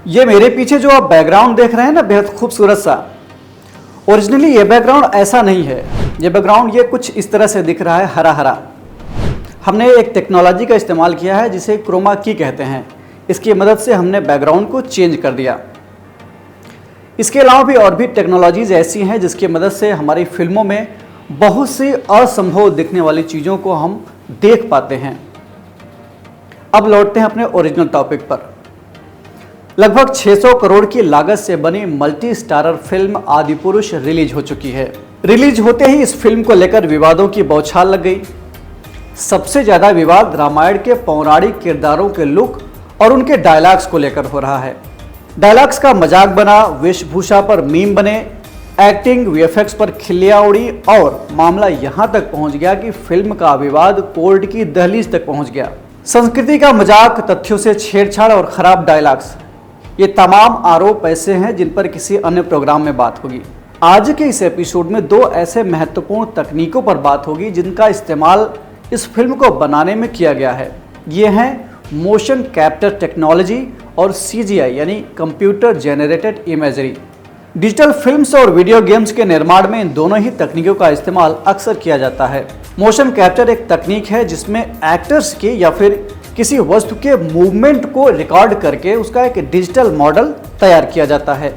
ये मेरे पीछे जो आप बैकग्राउंड देख रहे हैं ना, बेहद खूबसूरत सा। ओरिजिनली ये बैकग्राउंड ऐसा नहीं है। ये बैकग्राउंड ये कुछ इस तरह से दिख रहा है, हरा हरा। हमने एक टेक्नोलॉजी का इस्तेमाल किया है जिसे क्रोमा की कहते हैं। इसकी मदद से हमने बैकग्राउंड को चेंज कर दिया। इसके अलावा भी और भी टेक्नोलॉजीज ऐसी हैं जिसकी मदद से हमारी फिल्मों में बहुत सी असंभव दिखने वाली चीज़ों को हम देख पाते हैं। अब लौटते हैं अपने ओरिजिनल टॉपिक पर। लगभग 600 करोड़ की लागत से बनी multi starrer film Adipurush release हो चुकी है। रिलीज होते ही इस फिल्म को लेकर विवादों की बौछार लग गई। सबसे ज्यादा विवाद रामायण के पौराणिक किरदारों के लुक और उनके डायलॉग्स को लेकर हो रहा है। डायलॉग्स का मजाक बना, वेशभूषा पर मीम बने, एक्टिंग वीएफएक्स पर खिल्लियां उड़ी और मामला यहां तक पहुंच गया कि फिल्म का विवाद कोर्ट की दहलीज तक पहुंच गया। संस्कृति का मजाक, तथ्यों से छेड़छाड़ और खराब डायलॉग्स, ये तमाम आरोप ऐसे हैं जिन पर किसी अन्य प्रोग्राम में बात होगी। आज के इस एपिसोड में दो ऐसे महत्वपूर्ण तकनीकों पर बात होगी जिनका इस्तेमाल इस फिल्म को बनाने में किया गया है। ये हैं मोशन कैप्चर टेक्नोलॉजी और सीजीआई यानी computer generated imagery. Digital films और वीडियो गेम्स के निर्माण में इन दोनों ही तकनीकों का इस्तेमाल अक्सर किया जाता है। मोशन कैप्चर एक तकनीक है जिसमें एक्टर्स की या फिर किसी वस्तु के मूवमेंट को रिकॉर्ड करके उसका एक डिजिटल मॉडल तैयार किया जाता है।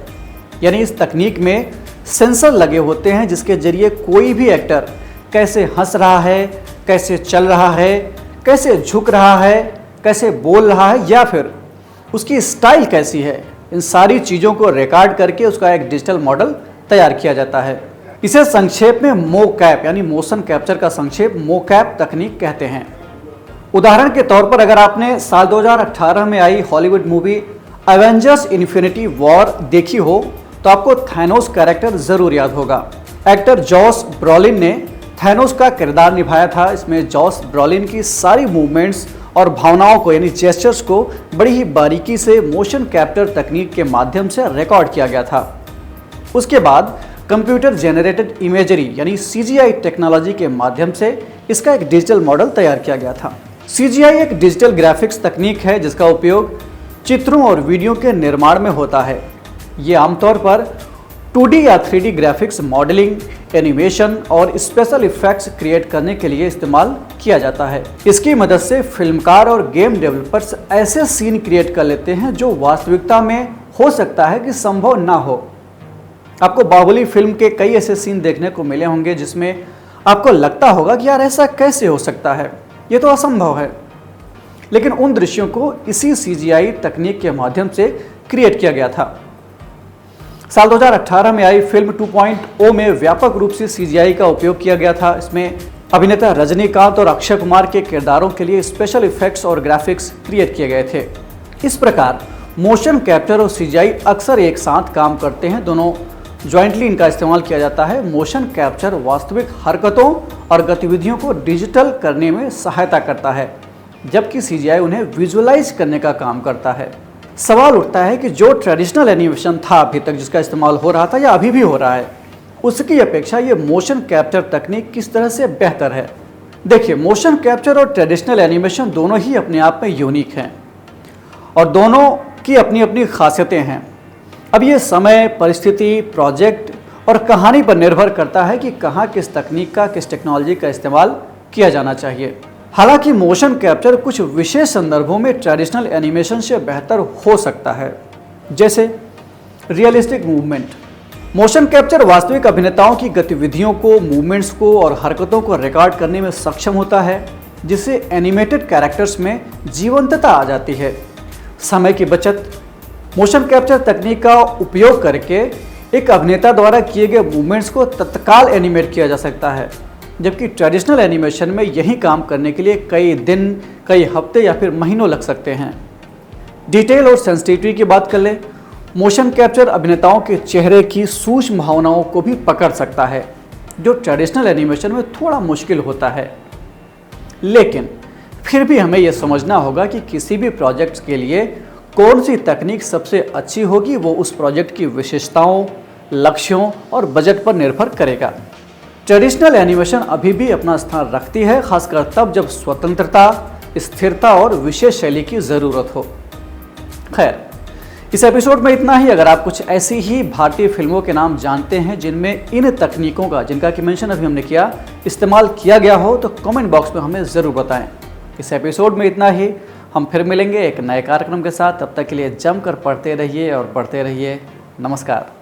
यानी इस तकनीक में सेंसर लगे होते हैं जिसके जरिए कोई भी एक्टर कैसे हंस रहा है, कैसे चल रहा है, कैसे झुक रहा है, कैसे बोल रहा है या फिर उसकी स्टाइल कैसी है, इन सारी चीज़ों को रिकॉर्ड करके उसका एक डिजिटल मॉडल तैयार किया जाता है। इसे संक्षेप में मोकैप यानी मोशन कैप्चर का संक्षेप मोकैप तकनीक कहते हैं। उदाहरण के तौर पर अगर आपने साल 2018 में आई Hollywood movie Avengers Infinity War देखी हो तो आपको थैनोस कैरेक्टर जरूर याद होगा। एक्टर जॉस ब्रॉलिन ने थैनोस का किरदार निभाया था। इसमें जॉस ब्रॉलिन की सारी मूवमेंट्स और भावनाओं को यानी जेस्चर्स को बड़ी ही बारीकी से मोशन कैप्चर तकनीक के माध्यम से रिकॉर्ड किया गया था। उसके बाद कंप्यूटर जेनरेटेड इमेजरी यानी सीजीआई टेक्नोलॉजी के माध्यम से इसका एक डिजिटल मॉडल तैयार किया गया था। सीजीआई एक डिजिटल ग्राफिक्स तकनीक है जिसका उपयोग चित्रों और वीडियो के निर्माण में होता है। ये आमतौर पर 2D या 3D ग्राफिक्स मॉडलिंग, एनिमेशन और स्पेशल इफेक्ट्स क्रिएट करने के लिए इस्तेमाल किया जाता है। इसकी मदद से फिल्मकार और गेम डेवलपर्स ऐसे सीन क्रिएट कर लेते हैं जो वास्तविकता में हो सकता है कि संभव ना हो। आपको बाहुबली फिल्म के कई ऐसे सीन देखने को मिले होंगे जिसमें आपको लगता होगा कि यार ऐसा कैसे हो सकता है, ये तो असंभव है। लेकिन उन दृश्यों को इसी सीजीआई तकनीक के माध्यम से क्रिएट किया गया था। साल 2018 में आई फिल्म 2.0 में व्यापक रूप से सीजीआई का उपयोग किया गया था। इसमें अभिनेता रजनीकांत और अक्षय कुमार के किरदारों के लिए स्पेशल इफेक्ट्स और ग्राफिक्स क्रिएट किए गए थे। इस प्रकार मोशन कैप्चर और सीजीआई अक्सर एक साथ काम करते हैं, दोनों ज्वाइंटली इनका इस्तेमाल किया जाता है। मोशन कैप्चर वास्तविक हरकतों और गतिविधियों को डिजिटल करने में सहायता करता है, जबकि सीजीआई उन्हें विजुअलाइज करने का काम करता है। सवाल उठता है कि जो ट्रेडिशनल एनिमेशन था अभी तक जिसका इस्तेमाल हो रहा था या अभी भी हो रहा है, उसकी अपेक्षा ये मोशन कैप्चर तकनीक किस तरह से बेहतर है। देखिए, मोशन कैप्चर और ट्रेडिशनल एनिमेशन दोनों ही अपने आप में यूनिक हैं और दोनों की अपनी अपनी खासियतें हैं। अब ये समय, परिस्थिति, प्रोजेक्ट और कहानी पर निर्भर करता है कि कहाँ किस तकनीक का, किस टेक्नोलॉजी का इस्तेमाल किया जाना चाहिए। हालांकि मोशन कैप्चर कुछ विशेष संदर्भों में ट्रेडिशनल एनिमेशन से बेहतर हो सकता है, जैसे रियलिस्टिक मूवमेंट। मोशन कैप्चर वास्तविक अभिनेताओं की गतिविधियों को, मूवमेंट्स को और हरकतों को रिकॉर्ड करने में सक्षम होता है, जिससे एनिमेटेड कैरेक्टर्स में जीवंतता आ जाती है। समय की बचत। मोशन कैप्चर तकनीक का उपयोग करके एक अभिनेता द्वारा किए गए मूवमेंट्स को तत्काल एनिमेट किया जा सकता है, जबकि ट्रेडिशनल एनिमेशन में यही काम करने के लिए कई दिन, कई हफ्ते या फिर महीनों लग सकते हैं। डिटेल और सेंसिटिविटी की बात कर ले, मोशन कैप्चर अभिनेताओं के चेहरे की सूक्ष्म भावनाओं को भी पकड़ सकता है, जो ट्रेडिशनल एनिमेशन में थोड़ा मुश्किल होता है। लेकिन फिर भी हमें यह समझना होगा कि किसी भी प्रोजेक्ट के लिए कौन सी तकनीक सबसे अच्छी होगी, वो उस प्रोजेक्ट की विशेषताओं, लक्ष्यों और बजट पर निर्भर करेगा। ट्रेडिशनल एनिमेशन अभी भी अपना स्थान रखती है, खासकर तब जब स्वतंत्रता, स्थिरता और विशेष शैली की ज़रूरत हो। खैर, इस एपिसोड में इतना ही। अगर आप कुछ ऐसी ही भारतीय फिल्मों के नाम जानते हैं जिनमें इन तकनीकों का, जिनका कि मेंशन अभी हमने किया, इस्तेमाल किया गया हो, तो कमेंट बॉक्स में हमें ज़रूर बताएं। इस एपिसोड में इतना ही। हम फिर मिलेंगे एक नए कार्यक्रम के साथ। तब तक के लिए जमकर पढ़ते रहिए और बढ़ते रहिए। नमस्कार।